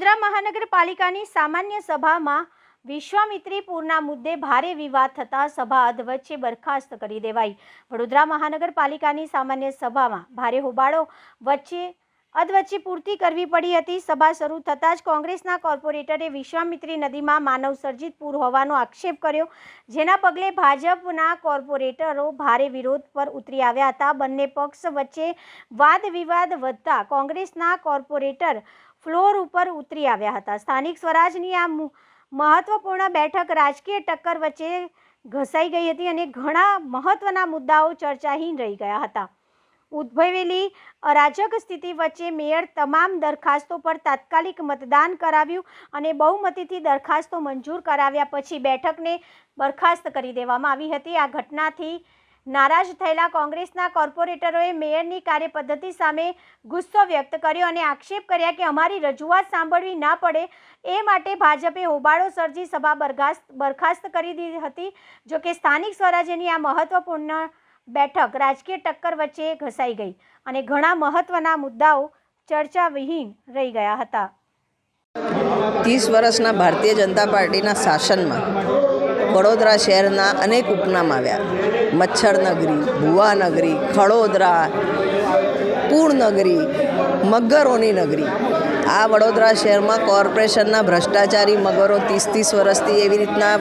વડોદરા મહાનગરપાલિકાની સામાન્ય સભામાં વિશ્વામિત્રી પૂરના મુદ્દે ભારે વિવાદ થતા સભા અધવચ્ચે બરખાસ્ત કરી દેવાઈ। વડોદરા મહાનગરપાલિકાની સામાન્ય સભામાં ભારે હોબાળો અધવચ્ચે પૂર્તિ કરવી પડી હતી। સભા શરૂ થતાં જ કોંગ્રેસના કોર્પોરેટરે વિશ્વામિત્રી નદીમાં માનવ સર્જિત પૂર હોવાનો આક્ષેપ કર્યો, જેના પગલે ભાજપના કોર્પોરેટરો ભારે વિરોધ પર ઉતરી આવ્યા હતા। બંને પક્ષ વચ્ચે વાદ વિવાદ વધતા કોંગ્રેસના કોર્પોરેટર ફ્લોર ઉપર ઉતરી આવ્યા હતા। સ્થાનિક સ્વરાજની આ મહત્વપૂર્ણ બેઠક રાજકીય ટક્કર વચ્ચે ઘસાઈ ગઈ હતી અને ઘણા મહત્વના મુદ્દાઓ ચર્ચાહીન રહી ગયા હતા। ઉદ્ભવેલી અરાજક સ્થિતિ વચ્ચે મેયર તમામ દરખાસ્તો પર તાત્કાલિક મતદાન કરાવ્યું અને બહુમતીથી દરખાસ્તો મંજૂર કરાવ્યા પછી બેઠકને બરખાસ્ત કરી દેવામાં આવી હતી। આ ઘટનાથી નારાજ થયેલા કોંગ્રેસના કોર્પોરેટરોએ મેયરની કાર્યપદ્ધતિ સામે ગુસ્સો વ્યક્ત કર્યો અને આક્ષેપ કર્યા કે અમારી રજૂઆત સાંભળવી ના પડે એ માટે ભાજપે હોબાળો સર્જી સભા બરખાસ્ત કરી દીધી હતી। જો કે સ્થાનિક સ્વરાજ્યની આ મહત્વપૂર્ણ બેઠક રાજકીય ટક્કર વચ્ચે ઘસાઈ ગઈ અને ઘણા મહત્વના મુદ્દાઓ ચર્ચાવિહીન રહી ગયા હતા। 30 વર્ષના ભારતીય જનતા પાર્ટીના શાસનમાં વડોદરા શહેરના અનેક ઉપનામ આવ્યા। મચ્છરનગરી, ભુવાનગરી, ખડોદરા, પૂર્ણનગરી, મગરોની નગરી। આ વડોદરા શહેરમાં કોર્પોરેશનના ભ્રષ્ટાચારી મગરો 30 વર્ષથી એવી રીતના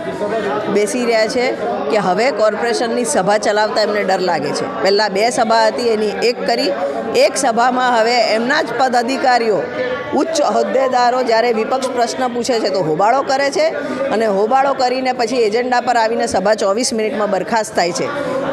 બેસી રહ્યા છે કે હવે કોર્પોરેશનની સભા ચલાવતા એમને ડર લાગે છે। પહેલાં 2 સભા હતી, એની એક કરી। એક સભામાં હવે એમના જ પદ અધિકારીઓ, ઉચ્ચ હોદ્દેદારો જ્યારે વિપક્ષ પ્રશ્ન પૂછે છે તો હોબાળો કરે છે અને હોબાળો કરીને પછી એજન્ડા પર આવીને સભા 24 મિનિટમાં બરખાસ્ત થાય છે।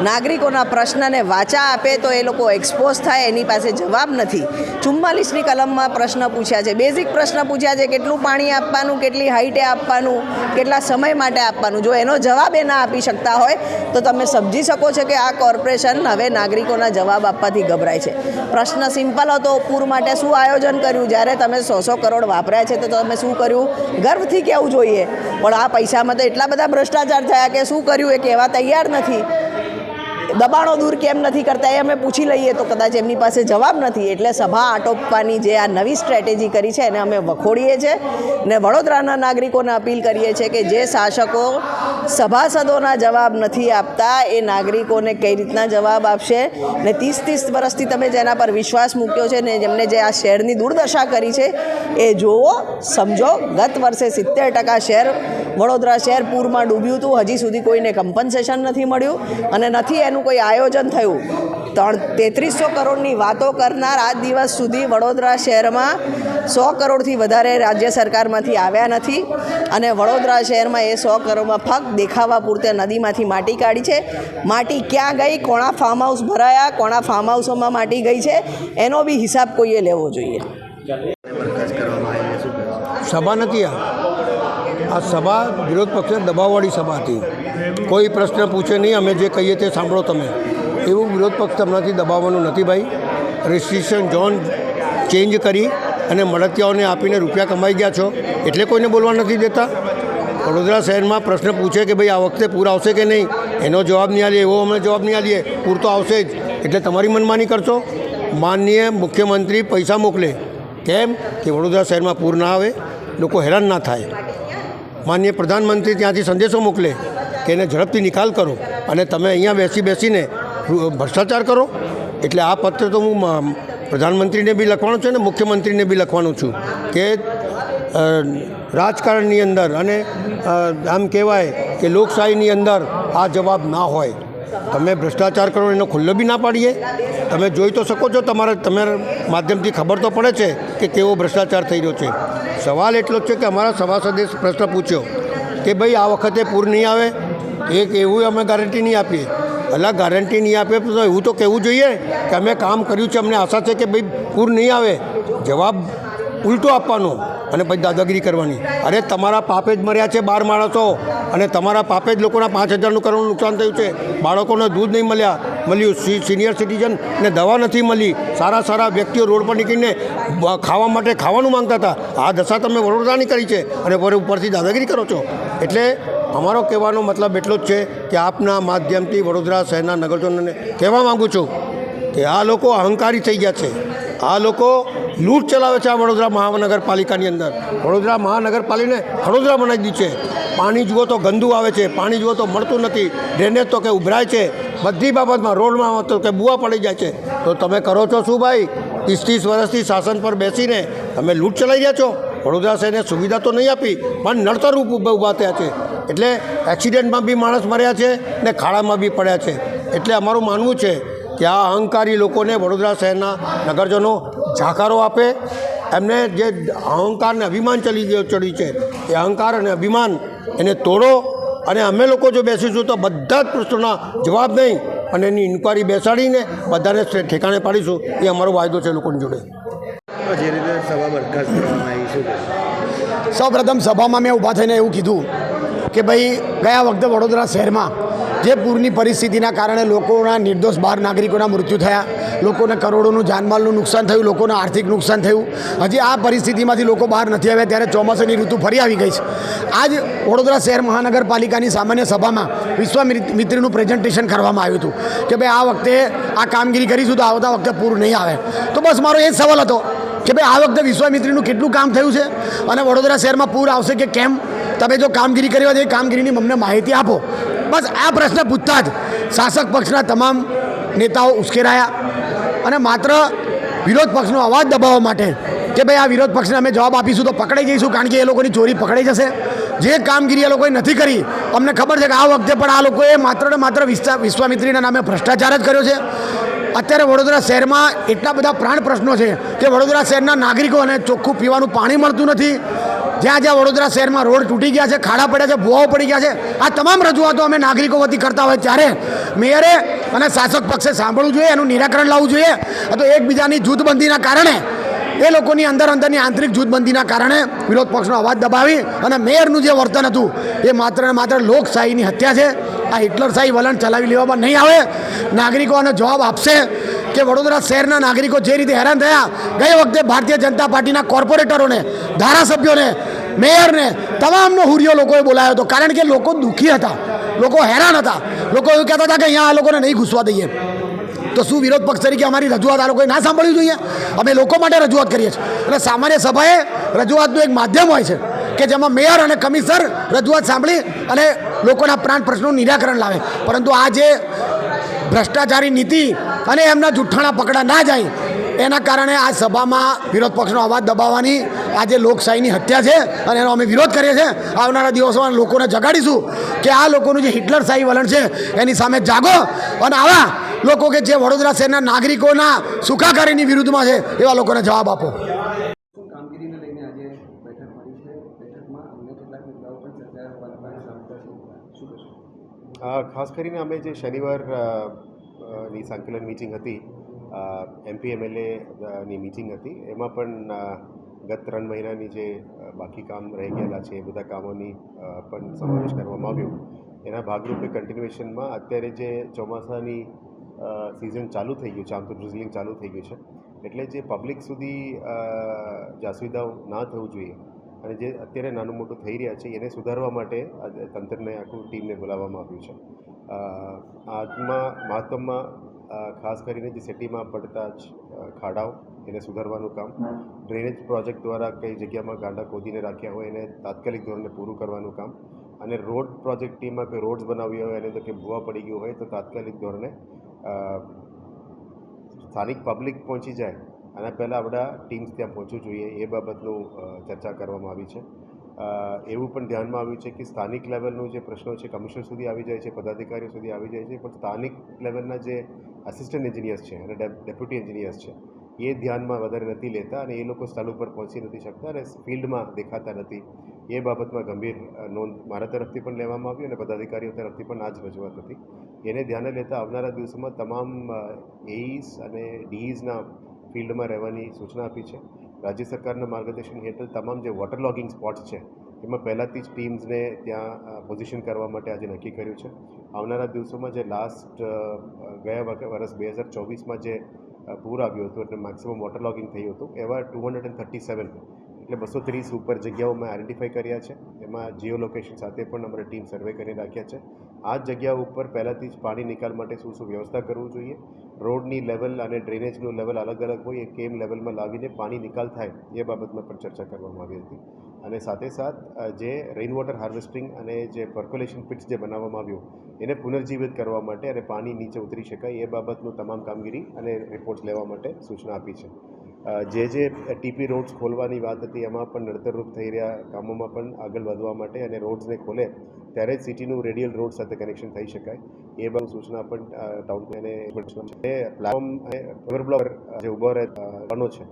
નાગરિકોના પ્રશ્નને વાચા આપે તો એ લોકો એક્સપોઝ થાય, એની પાસે જવાબ નથી। 44ની કલમમાં પ્રશ્ન પૂછ્યા છે, બેઝિક પ્રશ્ન પૂછ્યા છે, કેટલું પાણી આપવાનું, કેટલી હાઈટે આપવાનું, કેટલા સમય માટે આપવાનું। જો એનો જવાબ એ ના આપી શકતા હોય તો તમે સમજી શકો છો કે આ કોર્પોરેશન હવે નાગરિકોના જવાબ આપવાથી ગભરાય છે। પ્રશ્ન સિમ્પલ હતો, પૂર માટે શું આયોજન કર્યું? જ્યારે તમે 100 કરોડ વાપર્યા છે તો તમે શું કર્યું? ગર્વથી કહેવું જોઈએ, પણ આ પૈસામાં તો એટલા બધા ભ્રષ્ટાચાર થયા કે શું કર્યું એ કહેવા તૈયાર નથી। દબાણો દૂર કેમ નથી કરતા એ અમે પૂછી લઈએ તો કદાચ એમની પાસે જવાબ નથી। એટલે સભા આટોપવાની જે આ નવી સ્ટ્રેટેજી કરી છે એને અમે વખોડીએ છીએ ને વડોદરાના નાગરિકોને અપીલ કરીએ છીએ કે જે શાસકો સભાસદોના જવાબ નથી આપતા એ નાગરિકોને કઈ રીતના જવાબ આપશે? ને 30 વર્ષથી તમે જેના પર વિશ્વાસ મૂક્યો છે ને જેમને જે આ શહેરની દુર્દશા કરી છે એ જુઓ, સમજો। ગત વર્ષે 70% શહેર વડોદરા શહેર પૂરમાં ડૂબ્યું હતું, હજી સુધી કોઈને કમ્પન્સેશન નથી મળ્યું અને નથી એનું કોઈ આયોજન થયું। 3300 કરોડની વાતો કરનાર આજ દિવસ સુધી વડોદરા શહેરમાં 100 કરોડથી વધારે રાજ્ય સરકારમાંથી આવ્યા નથી અને વડોદરા શહેરમાં એ 100 કરોડમાં ફક્ત દેખાવા પૂરતે નદીમાંથી માટી કાઢી છે। માટી ક્યાં ગઈ, કોણા ફાર્મ હાઉસ ભરાયા, કોણા ફાર્મ હાઉસોમાં માટી ગઈ છે, એનો બી હિસાબ કોઈએ લેવો જોઈએ। સભા નથી આ સભા વિરોધ પક્ષને દબાવવાળી સભા હતી। કોઈ પ્રશ્ન પૂછે નહીં, અમે જે કહીએ તે સાંભળો તમે, એવું વિરોધ પક્ષ તમને દબાવવાનું નથી ભાઈ। રેસ્ટ્રિક્શન ઝોન ચેન્જ કરી અને મળતિયાઓને આપીને રૂપિયા કમાઈ ગયા છો એટલે કોઈને બોલવા નથી દેતા। વડોદરા શહેરમાં પ્રશ્ન પૂછે કે ભાઈ આ વખતે પૂર આવશે કે નહીં, એનો જવાબ નહીં આલીએ, એવો અમે જવાબ નહીં આલીએ, પૂર તો આવશે જ એટલે તમારી મનમાની કરશો। માનનીય મુખ્યમંત્રી પૈસા મોકલે કેમ કે વડોદરા શહેરમાં પૂર ના આવે, લોકો હેરાન ના થાય। માનનીય પ્રધાનમંત્રી ત્યાંથી સંદેશો મોકલે કે એને ઝડપથી નિકાલ કરો અને તમે અહીંયા બેસીને ભ્રષ્ટાચાર કરો। એટલે આ પત્ર તો હું પ્રધાનમંત્રીને બી લખવાનું છું ને મુખ્યમંત્રીને બી લખવાનું છું કે રાજકારણની અંદર અને આમ કહેવાય કે લોકશાહીની અંદર આ જવાબ ના હોય। તમે ભ્રષ્ટાચાર કરો એનો ખુલ્લો બી ના પાડીએ। તમે જોઈ તો શકો છો, તમારા માધ્યમથી ખબર તો પડે છે કે કેવો ભ્રષ્ટાચાર થઈ રહ્યો છે। સવાલ એટલો જ છે કે અમારા સભાસદે પ્રશ્ન પૂછ્યો કે ભાઈ આ વખતે પૂર નહીં આવે, એક એવું અમે ગેરંટી નહીં આપીએ। અલગ ગેરંટી નહીં આપે તો એવું તો કહેવું જોઈએ કે અમે કામ કર્યું છે, અમને આશા છે કે ભાઈ પૂર નહીં આવે। જવાબ ઉલટો આપવાનો અને પછી દાદાગીરી કરવાની। અરે તમારા પાપે જ મર્યા છે 12 માણસો અને તમારા પાપે જ લોકોના 5000 કરોડનું નુકસાન થયું છે। બાળકોને દૂધ નહીં મળ્યું, સિનિયર સિટીઝનને દવા નથી મળી, સારા વ્યક્તિઓ રોડ પર નીકળીને ખાવા માટે ખાવાનું માંગતા હતા। આ દશા તમે વડોદરાની કરી છે અને ઉપરથી દાદાગીરી કરો છો। એટલે અમારો કહેવાનો મતલબ એટલો જ છે કે આપના માધ્યમથી વડોદરા શહેરના નગરજનોને કહેવા માગું છું કે આ લોકો અહંકારી થઈ ગયા છે। આ લોકો લૂંટ ચલાવે છે આ વડોદરા મહાનગરપાલિકાની અંદર. વડોદરા મહાનગરપાલિકાને વડોદરા બનાવી દીધી છે. પાણી જુઓ તો ગંદુ આવે છે, પાણી જુઓ તો મળતું નથી, ડ્રેનેજ તો કે ઉભરાય છે, બધી બાબતમાં રોડમાં તો કે બુવા પડી જાય છે. તો તમે કરો છો શું ભાઈ? 30 વર્ષથી શાસન પર બેસીને તમે લૂંટ ચલાવી રહ્યા છો. વડોદરા શહેરને સુવિધા તો નહીં આપી, પણ નડતરરૂપ ઊભા થયા છે. એટલે એક્સિડન્ટમાં બી માણસ મર્યા છે ને ખાડામાં બી પડ્યા છે. એટલે અમારું માનવું છે કે આ અહંકારી લોકોને વડોદરા શહેરના નગરજનો જાકારો આપે. એમને જે અહંકાર અને અભિમાન ચડી છે એ અહંકાર અને અભિમાન એને તોડો. અને અમે લોકો જો બેસીશું તો બધા જ પ્રશ્નોના જવાબ નહીં અને એની ઇન્કવાયરી બેસાડીને બધાને ઠેકાણે પાડીશું. એ અમારો વાયદો છે લોકોની જોડે. જે રીતે સભા બરખાસ્ત કરવામાં આવી શું? સૌપ્રથમ સભામાં મેં ઊભા થઈને એવું કીધું કે ભાઈ ગયા વખતે વડોદરા શહેરમાં જે પૂરની પરિસ્થિતિના કારણે લોકોના નિર્દોષ 12 નાગરિકોના મૃત્યુ થયા, લોકોને કરોડોનું જાનમાલનું નુકસાન થયું, લોકોને આર્થિક નુકસાન થયું. હજી આ પરિસ્થિતિમાંથી લોકો બહાર નથી આવ્યા ત્યારે ચોમાસાની ઋતુ ફરી આવી ગઈ છે. આજ વડોદરા શહેર મહાનગરપાલિકાની સામાન્ય સભામાં વિશ્વામિત્રીનું પ્રેઝન્ટેશન કરવામાં આવ્યું હતું કે ભાઈ આ વખતે આ કામગીરી કરીશું તો આવતા વખતે પૂર નહીં આવે. તો બસ મારો એ જ સવાલ હતો કે ભાઈ આ વખતે વિશ્વામિત્રીનું કેટલું કામ થયું છે અને વડોદરા શહેરમાં પૂર આવશે કે કેમ? તમે જો કામગીરી કરી હોય તો એ કામગીરીની અમને માહિતી આપો. બસ આ પ્રશ્ન પૂછતા જ શાસક પક્ષના તમામ નેતાઓ ઉશ્કેરાયા અને માત્ર વિરોધ પક્ષનો અવાજ દબાવવા માટે કે ભાઈ આ વિરોધ પક્ષને અમે જવાબ આપીશું તો પકડાઈ જઈશું, કારણ કે એ લોકોની ચોરી પકડાઈ જશે. જે કામગીરી એ લોકોએ નથી કરી, અમને ખબર છે કે આ વખતે પણ આ લોકોએ માત્ર ને માત્ર વિશ્વામિત્રીના નામે ભ્રષ્ટાચાર જ કર્યો છે. અત્યારે વડોદરા શહેરમાં એટલા બધા પ્રાણ પ્રશ્નો છે કે વડોદરા શહેરના નાગરિકોને ચોખ્ખું પીવાનું પાણી મળતું નથી. જ્યાં જ્યાં વડોદરા શહેરમાં રોડ તૂટી ગયા છે, ખાડા પડ્યા છે, ભૂવાઓ પડી ગયા છે, આ તમામ રજૂઆતો અમે નાગરિકો વતી કરતા હોય ત્યારે મેયરે અને શાસક પક્ષે સાંભળવું જોઈએ, એનું નિરાકરણ લાવવું જોઈએ. તો એકબીજાની જૂથબંધીના કારણે એ લોકોની અંદરની આંતરિક જૂથબંધીના કારણે વિરોધ પક્ષનો અવાજ દબાવી અને મેયરનું જે વર્તન હતું એ માત્ર ને માત્ર લોકશાહીની હત્યા છે. આ હિટલરશાહી વલણ ચલાવી લેવામાં નહીં આવે. નાગરિકો આનો જવાબ આપશે કે વડોદરા શહેરના નાગરિકો જે રીતે હેરાન થયા, ગઈ વખતે ભારતીય જનતા પાર્ટીના કોર્પોરેટરોને, ધારાસભ્યોને, મેયરને તમામનો હુરિયો લોકોએ બોલાવ્યો હતો, કારણ કે લોકો દુઃખી હતા, લોકો હેરાન હતા. લોકો એવું કહેતા હતા કે અહીંયા આ લોકોને નહીં ઘૂસવા દઈએ. તો શું વિરોધ પક્ષ તરીકે અમારી રજૂઆત આ લોકોએ ના સાંભળવી જોઈએ? અમે લોકો માટે રજૂઆત કરીએ છીએ અને સામાન્ય સભાએ રજૂઆતનું એક માધ્યમ હોય છે કે જેમાં મેયર અને કમિશનર રજૂઆત સાંભળી અને લોકોના પ્રાણ પ્રશ્નોનું નિરાકરણ લાવે. પરંતુ આ જે ભ્રષ્ટાચારી નીતિ અને એમના જુઠ્ઠાણા પકડા ના જાય એના કારણે આ સભામાં વિરોધ પક્ષનો અવાજ દબાવવાની આજે લોકશાહીની હત્યા છે અને એનો અમે વિરોધ કરીએ છીએ. આવનારા દિવસોમાં લોકોને જગાડીશું કે આ લોકોનું જે હિટલરશાહી વલણ છે એની સામે જાગો અને આવા લોકો કે જે વડોદરા શહેરના નાગરિકોના સુખાકારીની વિરુદ્ધમાં છે એવા લોકોને જવાબ આપો. કામગીરીને લઈને આજે બેઠક મળી છે. બેઠકમાં અન્ય કેટલાક મુદ્દાઓ પણ ચર્ચાયા હોવાના શું કહેશો? ખાસ કરીને અમે જે શનિવાર ની સંકલન મિટિંગ હતી, MP MLA ની મિટિંગ હતી, એમાં પણ ગત 3 મહિનાની જે બાકી કામ રહી ગયેલા છે એ બધા કામોની પણ સમાવેશ કરવામાં આવ્યો. એના ભાગરૂપે કન્ટિન્યુએશનમાં અત્યારે જે ચોમાસાની સિઝન ચાલુ થઈ ગયું છે, આમ તો ડ્રિઝલિંગ ચાલુ થઈ ગયું છે, એટલે જે પબ્લિક સુધી જે અસુવિધાઓ ના થવું જોઈએ અને જે અત્યારે નાનું મોટું થઈ રહ્યા છે એને સુધારવા માટે તંત્રને આખું ટીમને બોલાવવામાં આવ્યું છે. આજમાં મહત્ત્વમાં ખાસ કરીને જે સિટીમાં પડતા જ ખાડાઓ એને સુધારવાનું કામ, ડ્રેનેજ પ્રોજેક્ટ દ્વારા કઈ જગ્યામાં ગાંડા ખોદીને રાખ્યા હોય એને તાત્કાલિક ધોરણે પૂરું કરવાનું કામ, અને રોડ પ્રોજેક્ટ ટીમમાં કોઈ રોડ્સ બનાવ્યા હોય અને તો કે ભૂવા પડી ગયું હોય તો તાત્કાલિક ધોરણે સ્થાનિક પબ્લિક પહોંચી જાય આના પહેલાં આપણા ટીમ્સ ત્યાં પહોંચવું જોઈએ એ બાબતનું ચર્ચા કરવામાં આવી છે. એવું પણ ધ્યાનમાં આવ્યું છે કે સ્થાનિક લેવલનું જે પ્રશ્નો છે કમિશનર સુધી આવી જાય છે, પદાધિકારીઓ સુધી આવી જાય છે, પણ સ્થાનિક લેવલના જે આસિસ્ટન્ટ એન્જિનિયર્સ છે અને ડેપ્યુટી એન્જિનિયર્સ છે એ ધ્યાનમાં વધારે નથી લેતા અને એ લોકો સ્થળ ઉપર પહોંચી નથી શકતા અને ફિલ્ડમાં દેખાતા નથી. એ બાબતમાં ગંભીર નોંધ મારા તરફથી પણ લેવામાં આવી અને પદાધિકારીઓ તરફથી પણ આ જ રજૂઆત હતી. એને ધ્યાને લેતા આવનારા દિવસોમાં તમામ એઈસ અને ડીઈઝના ફિલ્ડમાં રહેવાની સૂચના આપી છે. રાજ્ય સરકારના માર્ગદર્શન હેઠળ તમામ જે વોટર લોગિંગ સ્પોટ્સ છે એમાં પહેલાંથી જ ટીમ્સને ત્યાં પોઝિશન કરવા માટે આજે નક્કી કર્યું છે. આવનારા દિવસોમાં જે ગયા વર્ષ 2024માં જે પૂર આવ્યું હતું એટલે મેક્સિમમ વોટર લોગિંગ થયું હતું એવા 237 એટલે 230 ઉપર જગ્યાઓ અમે આઈડેન્ટિફાઈ કર્યા છે. એમાં જીઓ લોકેશન સાથે પણ અમારી ટીમ સર્વે કરી રાખ્યા છે. આ જગ્યા ઉપર પહેલાંથી જ પાણી નિકાલ માટે શું શું વ્યવસ્થા કરવું જોઈએ, રોડની લેવલ અને ડ્રેનેજનું લેવલ અલગ અલગ હોય એ કેમ લેવલમાં લાવીને પાણી નિકાલ થાય એ બાબતમાં પણ ચર્ચા કરવામાં આવી હતી. અને સાથે સાથ જે રેઇન વોટર હાર્વેસ્ટિંગ અને જે પર્કોલેશન પિટ્સ જે બનાવવામાં આવ્યું એને પુનર્જીવિત કરવા માટે અને પાણી નીચે ઉતરી શકાય એ બાબતનું તમામ કામગીરી અને રિપોર્ટ્સ લેવા માટે સૂચના આપી છે. જે ટીપી રોડ્સ ખોલવાની વાત હતી એમાં પણ નડતરરૂપ થઈ રહ્યા કામોમાં પણ આગળ વધવા માટે અને રોડ્સને ખોલે ત્યારે જ સિટીનું રેડિયલ રોડ સાથે કનેક્શન થઈ શકાય એ બાબત સૂચના પણ ટાઉન અને પ્લેટફોર્મ અને ઓવરબ્લોર જે ઊભો રહેવાનો છે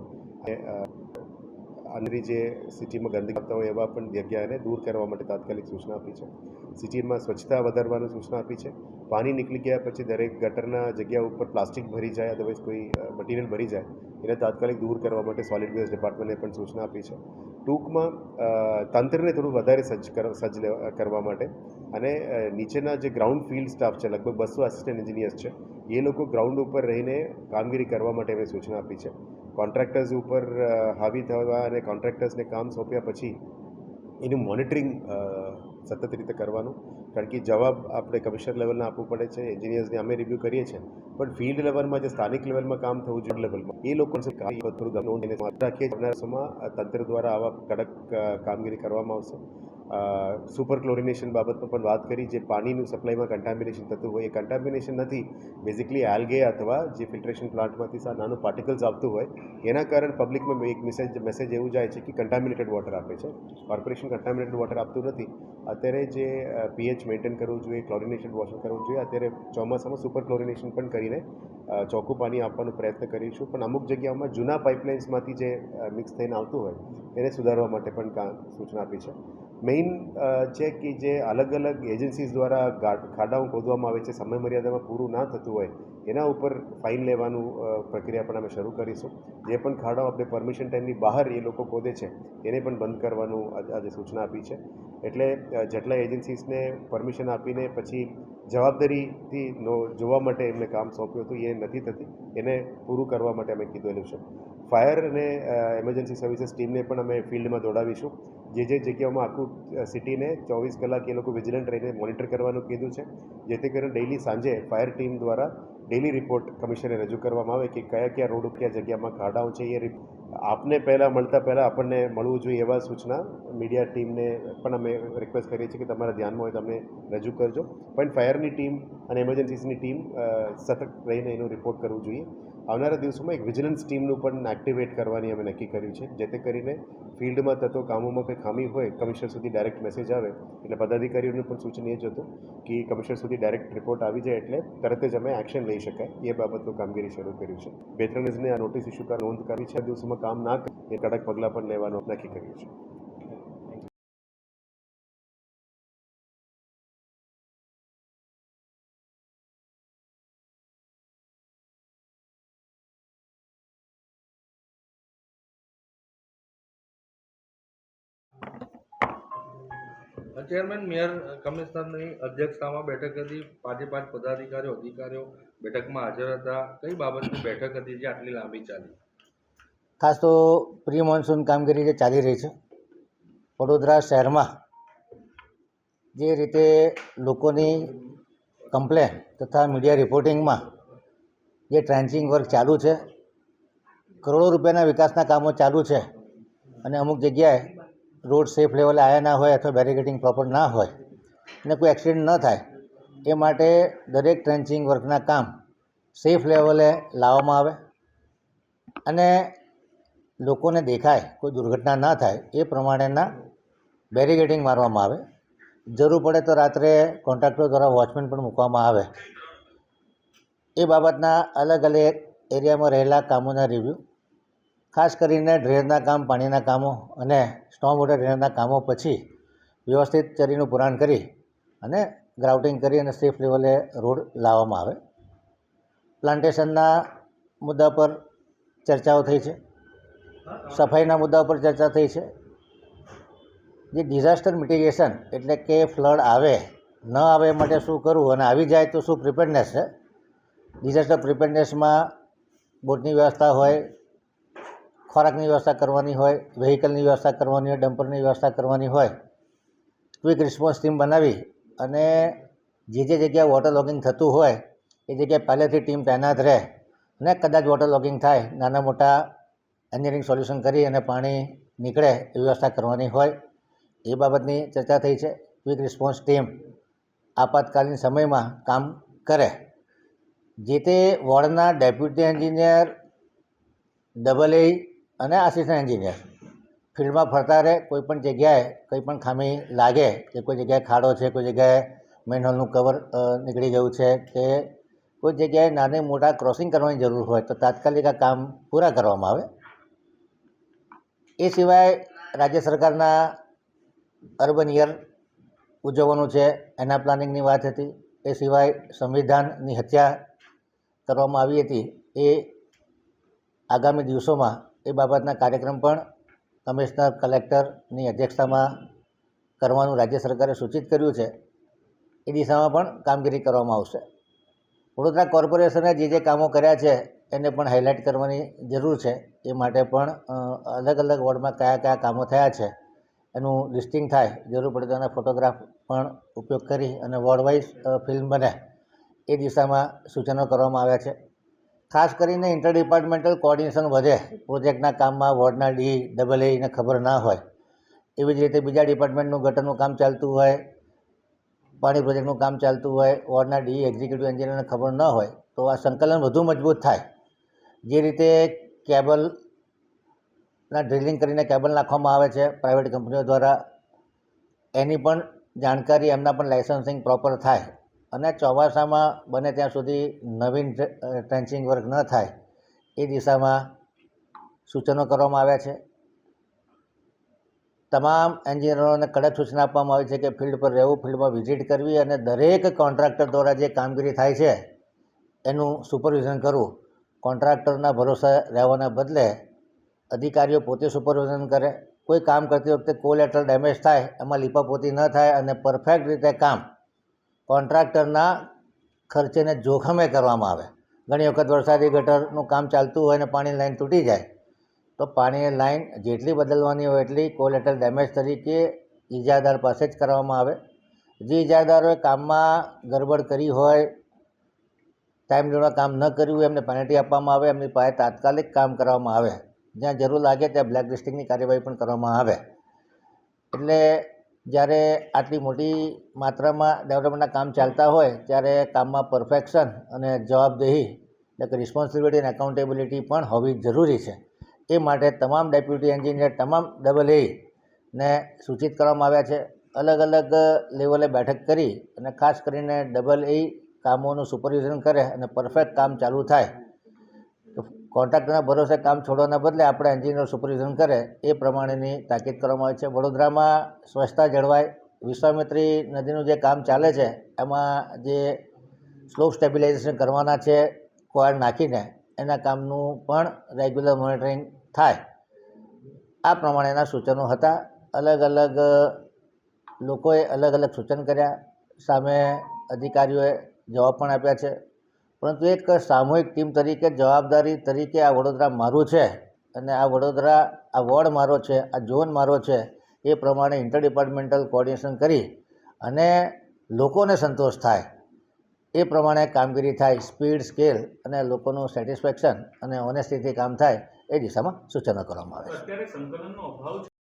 અંદરી જે સિટીમાં ગંદકી આપતા હોય એવા પણ જગ્યાને દૂર કરવા માટે તાત્કાલિક સૂચના આપી છે. સિટીમાં સ્વચ્છતા વધારવાની સૂચના આપી છે. પાણી નીકળી ગયા પછી દરેક ગટરના જગ્યા ઉપર પ્લાસ્ટિક ભરી જાય, અદરવાઇઝ કોઈ મટીરિયલ ભરી જાય એને તાત્કાલિક દૂર કરવા માટે સોલિડ વેસ્ટ ડિપાર્ટમેન્ટે પણ સૂચના આપી છે. ટૂંકમાં તંત્રને થોડું વધારે સજ્જ કરવા માટે અને નીચેના જે ગ્રાઉન્ડ ફિલ્ડ સ્ટાફ છે, લગભગ 200 આસિસ્ટન્ટ એન્જિનિયર્સ છે, એ લોકો ગ્રાઉન્ડ ઉપર રહીને કામગીરી કરવા માટે એમણે સૂચના આપી છે. કોન્ટ્રાક્ટર્સ ઉપર હાવી થવા અને કોન્ટ્રાક્ટર્સને કામ સોંપ્યા પછી એનું મોનિટરિંગ સતત રીતે કરવાનું, કારણ કે જવાબ આપણે કમિશનર લેવલને આપવું પડે છે. એન્જિનિયર્સને અમે રિવ્યૂ કરીએ છીએ, પણ ફિલ્ડ લેવલમાં જે સ્થાનિક લેવલમાં કામ થવું જોઈએ લેવલમાં એ લોકો થોડું રાખીએ. આવનારા સમયમાં તંત્ર દ્વારા આવા કડક કામગીરી કરવામાં આવશે. સુપર ક્લોરિનેશન બાબતમાં પણ વાત કરી. જે પાણીનું સપ્લાયમાં કન્ટામિનેશન થતું હોય એ કન્ટામિનેશન નથી, બેઝિકલી આલ્ગે અથવા જે ફિલ્ટ્રેશન પ્લાન્ટમાંથી નાનું પાર્ટિકલ્સ આવતું હોય એના કારણે પબ્લિકમાં એક મેસેજ એવું જાય છે કે કન્ટામિનેટેડ વોટર આપે છે. કોર્પોરેશન કન્ટામિનેટેડ વોટર આપતું નથી. અત્યારે જે પીએચ મેન્ટેન કરવું જોઈએ, ક્લોરિનેશન વોટર કરવું જોઈએ, અત્યારે ચોમાસામાં સુપર ક્લોરિનેશન પણ કરીને ચોખ્ખું પાણી આપવાનો પ્રયત્ન કરીશું. પણ અમુક જગ્યાઓમાં જૂના પાઇપલાઇન્સમાંથી જે મિક્સ થઈને આવતું હોય એને સુધારવા માટે પણ સૂચના આપી છે. મેઇન છે કે જે અલગ અલગ એજન્સીઝ દ્વારા ખાડાઓ ખોદવામાં આવે છે, સમય મર્યાદામાં પૂરું ના થતું હોય એના ઉપર ફાઇન લેવાનું પ્રક્રિયા પણ અમે શરૂ કરીશું. જે પણ ખાડાઓ આપણે પરમિશન ટાઈમની બહાર એ લોકો ખોદે છે એને પણ બંધ કરવાનું આજે સૂચના આપી છે. એટલે જેટલા એજન્સીસને પરમિશન આપીને પછી જવાબદારીથી જોવા માટે એમને કામ સોંપ્યું હતું એ નથી થતી, એને પૂરું કરવા માટે અમે કીધેલું છે. ફાયર અને એમરજન્સી સર્વિસીસ ટીમને પણ અમે ફિલ્ડમાં દોડાવીશું. જે જગ્યાઓમાં આખું સિટીને 24 કલાક એ લોકો વિજિલન્ટ રહીને મોનિટર કરવાનું કીધું છે, જેથી કરીને ડેઇલી સાંજે ફાયર ટીમ દ્વારા ડેઇલી રિપોર્ટ કમિશનરે રજૂ કરવામાં આવે કે કયા રોડ કયા જગ્યામાં ખાડાઓ છે. એ આપને મળતા પહેલાં આપણને મળવું જોઈએ એવા સૂચના મીડિયા ટીમને પણ અમે રિક્વેસ્ટ કરીએ છીએ કે તમારા ધ્યાનમાં હોય તો અમને રજૂ કરજો. પણ ફાયરની ટીમ અને એમરજન્સીની ટીમ સતત રહીને એનું રિપોર્ટ કરવું જોઈએ. આવનારા દિવસોમાં એક વિજિલન્સ ટીમનું પણ એક્ટિવેટ કરવાની અમે નક્કી કર્યું છે, જેથી કરીને ફિલ્ડમાં થતો કામોમાં કંઈ ખામી હોય કમિશનર સુધી ડાયરેક્ટ મેસેજ આવે. એટલે પદાધિકારીઓનું પણ સૂચન એ જ હતું કે કમિશનર સુધી ડાયરેક્ટ રિપોર્ટ આવી જાય એટલે તરત જ અમે એક્શન લઈ શકાય એ બાબતનું કામગીરી શરૂ કર્યું છે. 2-3 દિવસને આ નોટિસ ઇસ્યુ કરવા નોંધ કરી છે. દિવસોમાં કામ ના કરે એ કડક પગલાં પણ લેવાનું નક્કી કર્યું છે. ચેરમેન, મેયર કમિશનરની અધ્યક્ષતામાં બેઠક હતી. 5 પદાધિકારીઓ અધિકારીઓ બેઠકમાં હાજર હતા. કઈ બાબતની બેઠક હતી જે આટલી લાંબી ચાલી? ખાસ તો પ્રી મોન્સૂન કામગીરી જે ચાલી રહી છે વડોદરા શહેરમાં, જે રીતે લોકોની કમ્પ્લેન તથા મીડિયા રિપોર્ટિંગમાં જે ટ્રેન્ચિંગ વર્ક ચાલુ છે, કરોડો રૂપિયાના વિકાસના કામો ચાલુ છે અને અમુક જગ્યાએ રોડ સેફ લેવલે આવ્યા ના હોય અથવા બેરિકેડિંગ પ્રોપર ના હોય અને કોઈ એક્સિડન્ટ ન થાય એ માટે દરેક ટ્રેન્ચિંગ વર્કના કામ સેફ લેવલે લાવવામાં આવે અને લોકોને દેખાય, કોઈ દુર્ઘટના ના થાય એ પ્રમાણેના બેરિકેડિંગ મારવામાં આવે. જરૂર પડે તો રાત્રે કોન્ટ્રાક્ટર દ્વારા વોચમેન પણ મૂકવામાં આવે. એ બાબતના અલગ અલગ એરિયામાં રહેલા કામોના રિવ્યૂ, ખાસ કરીને ડ્રેનેજના કામ, પાણીના કામો અને સ્ટોર્મ વોટર ડ્રેનેજના કામો પછી વ્યવસ્થિત ચરીનું પુરાણ કરી અને ગ્રાઉટિંગ કરી અને સેફ લેવલે રોડ લાવવામાં આવે. પ્લાન્ટેશનના મુદ્દા પર ચર્ચાઓ થઈ છે, સફાઈના મુદ્દા પર ચર્ચા થઈ છે. જે ડિઝાસ્ટર મિટિગેશન એટલે કે ફ્લડ આવે ન આવે એ માટે શું કરવું અને આવી જાય તો શું પ્રિપેરનેસ છે. ડિઝાસ્ટર પ્રિપેરનેસમાં બોટની વ્યવસ્થા હોય, ખોરાકની વ્યવસ્થા કરવાની હોય, વ્હીકલની વ્યવસ્થા કરવાની હોય, ડમ્પરની વ્યવસ્થા કરવાની હોય, ક્વિક રિસ્પોન્સ ટીમ બનાવી અને જે જગ્યાએ વોટર લોગિંગ થતું હોય એ જગ્યાએ પહેલેથી ટીમ તૈનાત રહે અને કદાચ વોટર લોગિંગ થાય નાના મોટા એન્જિનિયરિંગ સોલ્યુશન કરી અને પાણી નીકળે એ વ્યવસ્થા કરવાની હોય, એ બાબતની ચર્ચા થઈ છે. ક્વિક રિસ્પોન્સ ટીમ આપાતકાલીન સમયમાં કામ કરે. જે તે વોર્ડના ડેપ્યુટી એન્જિનિયર, AA અને આસિસ્ટન્ટ એન્જિનિયર ફિલ્ડમાં ફરતા રહે. કોઈપણ જગ્યાએ કંઈ પણ ખામી લાગે કે કોઈ જગ્યાએ ખાડો છે, કોઈ જગ્યાએ મેનહોલનું કવર નીકળી ગયું છે કે કોઈ જગ્યાએ નાની મોટા ક્રોસિંગ કરવાની જરૂર હોય તો તાત્કાલિક આ કામ પૂરા કરવામાં આવે. એ સિવાય રાજ્ય સરકારના અર્બન યર ઉજવવાનું છે, એના પ્લાનિંગની વાત હતી. એ સિવાય સંવિધાનની હત્યા કરવામાં આવી હતી, એ આગામી દિવસોમાં એ બાબતના કાર્યક્રમ પણ કમિશનર, કલેક્ટરની અધ્યક્ષતામાં કરવાનું રાજ્ય સરકારે સૂચિત કર્યું છે. એ દિશામાં પણ કામગીરી કરવામાં આવશે. વડોદરા કોર્પોરેશને જે કામો કર્યા છે એને પણ હાઇલાઇટ કરવાની જરૂર છે. એ માટે પણ અલગ અલગ વોર્ડમાં કયા કયા કામો થયા છે એનું લિસ્ટિંગ થાય, જરૂર પડે તો એના ફોટોગ્રાફ પણ ઉપયોગ કરી અને વોર્ડ વાઇઝ ફિલ્મ બને એ દિશામાં સૂચનો કરવામાં આવ્યા છે. ખાસ કરીને ઇન્ટર ડિપાર્ટમેન્ટલ કોઓર્ડિનેશન વધે. પ્રોજેક્ટના કામમાં વોર્ડના DAAને ખબર ના હોય, એવી જ રીતે બીજા ડિપાર્ટમેન્ટનું ગટરનું કામ ચાલતું હોય, પાણી પ્રોજેક્ટનું કામ ચાલતું હોય, વોર્ડના એક્ઝિક્યુટિવ એન્જિનિયરને ખબર ન હોય તો આ સંકલન વધુ મજબૂત થાય. જે રીતે કેબલના ડ્રિલિંગ કરીને કેબલ નાખવામાં આવે છે પ્રાઇવેટ કંપનીઓ દ્વારા, એની પણ જાણકારી, એમના પણ લાઇસન્સિંગ પ્રોપર થાય અને ચોમાસામાં બને ત્યાં સુધી નવીન ટ્રેન્ચિંગ વર્ક ન થાય એ દિશામાં સૂચનો કરવામાં આવ્યા છે. તમામ એન્જિનિયરોને કડક સૂચના આપવામાં આવી છે કે ફિલ્ડ પર રહેવું, ફિલ્ડમાં વિઝિટ કરવી અને દરેક કોન્ટ્રાક્ટર દ્વારા જે કામગીરી થાય છે એનું સુપરવિઝન કરવું. કોન્ટ્રાક્ટરના ભરોસે રહેવાના બદલે અધિકારીઓ પોતે સુપરવિઝન કરે. કોઈ કામ કરતી વખતે કોલેટરલ ડેમેજ થાય એમાં લીપાપોતી ન થાય અને પરફેક્ટ રીતે કામ કોન્ટ્રાક્ટરના ખર્ચેને જોખમે કરવામાં આવે. ઘણી વખત વરસાદી ગટરનું કામ ચાલતું હોય અને પાણીની લાઈન તૂટી જાય તો પાણીની લાઈન જેટલી બદલવાની હોય એટલી કોલેટરલ ડેમેજ તરીકે ઇજાદાર પાસે જ કરવામાં આવે. જે ઇજાદારોએ કામમાં ગડબડ કરી હોય, ટાઈમ લિમિટમાં કામ ન કર્યું હોય, એમને પેનલ્ટી આપવામાં આવે, એમની પાસે તાત્કાલિક કામ કરવામાં આવે. જ્યાં જરૂર લાગે ત્યાં બ્લેક લિસ્ટિંગની કાર્યવાહી પણ કરવામાં આવે. એટલે જ્યારે આટલી મોટી માત્રામાં ડેવલપમેન્ટના કામ ચાલતા હોય ત્યારે કામમાં પરફેક્શન અને જવાબદેહી એટલે કે રિસ્પોન્સિબિલિટી અને એકાઉન્ટેબિલિટી પણ હોવી જરૂરી છે. એ માટે તમામ ડેપ્યુટી એન્જિનિયર, તમામ AAને સૂચિત કરવામાં આવ્યા છે. અલગ અલગ લેવલે બેઠક કરી અને ખાસ કરીને AA કામોનું સુપરવિઝન કરે અને પરફેક્ટ કામ ચાલુ થાય. કોન્ટ્રાક્ટરના ભરોસે કામ છોડવાના બદલે આપણે એન્જિનિયર સુપરવિઝન કરે એ પ્રમાણેની તાકીદ કરવામાં આવી છે. વડોદરામાં સ્વચ્છતા જળવાય. વિશ્વામિત્રી નદીનું જે કામ ચાલે છે એમાં જે સ્લોપ સ્ટેબિલાઇઝેશન કરવાના છે કોયડ નાખીને, એના કામનું પણ રેગ્યુલર મોનિટરિંગ થાય. આ પ્રમાણેના સૂચનો હતા. અલગ અલગ લોકોએ અલગ અલગ સૂચન કર્યા, સામે અધિકારીઓએ જવાબ પણ આપ્યા છે. પરંતુ એક સામૂહિક ટીમ તરીકે, જવાબદારી તરીકે આ વડોદરા મારું છે અને આ વડોદરા, આ વોર્ડ મારો છે, આ ઝોન મારો છે, એ પ્રમાણે ઇન્ટર ડિપાર્ટમેન્ટલ કોઓર્ડિનેશન કરી અને લોકોને સંતોષ થાય એ પ્રમાણે કામગીરી થાય. સ્પીડ, સ્કેલ અને લોકોનું સેટિસ્ફેક્શન અને ઓનેસ્ટીથી કામ થાય એ દિશામાં સૂચનો કરવામાં આવે છે.